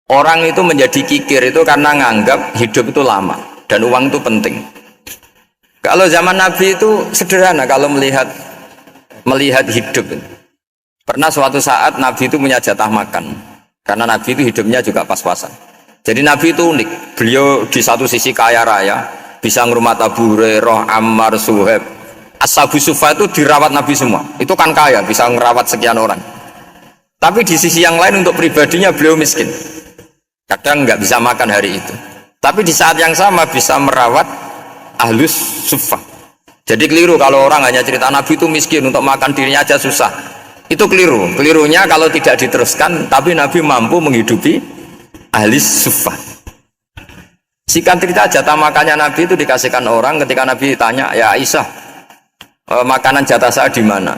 Orang itu menjadi kikir itu karena nganggap hidup itu lama dan uang itu penting. Kalau zaman Nabi itu sederhana kalau melihat hidup. Pernah suatu saat Nabi itu punya jatah makan karena Nabi itu hidupnya juga pas-pasan. Jadi Nabi itu unik. Beliau di satu sisi kaya raya, bisa ngurmat Abu Hurairah, Ammar, Suhaib. Ashabu Sufa itu dirawat Nabi semua. Itu kan kaya, bisa ngerawat sekian orang. Tapi di sisi yang lain untuk pribadinya beliau miskin. Kadang nggak bisa makan hari itu. Tapi di saat yang sama bisa merawat ahlus suffah. Jadi keliru kalau orang hanya cerita Nabi itu miskin, untuk makan dirinya aja susah. Itu keliru. Kelirunya kalau tidak diteruskan, tapi Nabi mampu menghidupi ahlus suffah. Sikan cerita jatah makannya Nabi itu dikasihkan orang ketika Nabi tanya, ya Aisyah, makanan jatah saya di mana?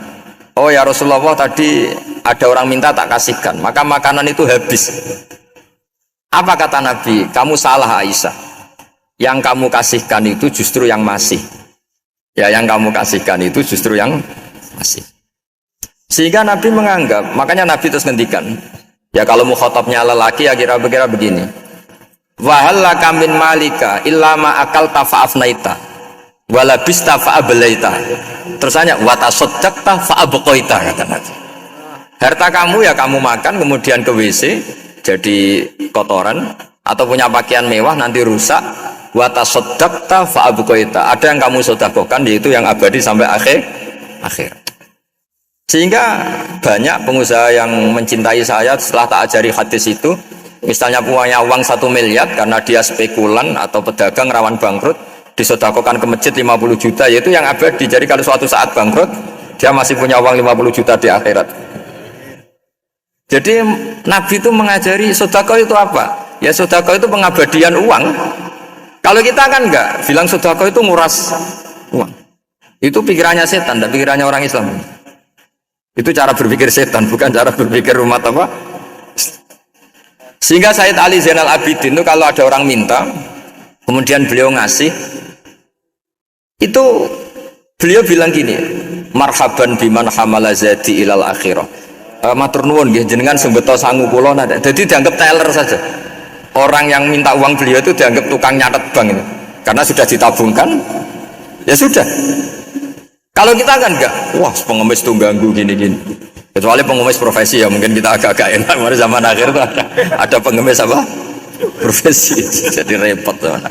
Oh ya Rasulullah, tadi ada orang minta tak kasihkan, maka makanan itu habis. Apa kata Nabi? Kamu salah Aisyah. Yang kamu kasihkan itu justru yang masih. Ya, yang kamu kasihkan itu justru yang masih. Sehingga Nabi menganggap, makanya Nabi terus ngendikan. Ya kalau mukhatabnya lelaki ya kira-kira begini. Wa hal laka min malika illa ma akalta fa'afnaita wa labista fa'ablaita. Terus tanya wa tasaddaqta fa'abqaita, kata Nabi. Harta kamu ya kamu makan kemudian ke WC jadi kotoran, atau punya pakaian mewah nanti rusak, wa tasaddaqta fa abqaita, ada yang kamu sedekahkan yaitu yang abadi sampai akhir. Sehingga banyak pengusaha yang mencintai saya setelah tak ajari hadis itu, misalnya punya uang 1 miliar karena dia spekulan atau pedagang rawan bangkrut, disedekahkan ke masjid 50 juta, yaitu yang abadi. Jadi kalau suatu saat bangkrut dia masih punya uang 50 juta di akhirat. Jadi Nabi itu mengajari sedekah itu apa? Ya sedekah itu pengabadian uang. Kalau kita kan enggak, bilang sedekah itu nguras uang. Itu pikirannya setan dan pikirannya orang Islam. Itu cara berpikir setan, bukan cara berpikir umat apa? Sehingga Sayyid Ali Zainal Abidin itu kalau ada orang minta, kemudian beliau ngasih, itu beliau bilang gini, marhaban biman hamala zadi ilal akhirah. Matur nuwun nggih jenengan sembeto sangu kula nada. Jadi dianggap teller saja. Orang yang minta uang beliau itu dianggap tukang nyatet bank ini. Karena sudah ditabungkan. Ya sudah. Kalau kita kan enggak. Wah, pengemis tuh ganggu gini-gini. Kecuali pengemis profesi ya mungkin kita agak-agak enak. Pada zaman akhir itu ada pengemis apa? Profesi. Jadi repot teman.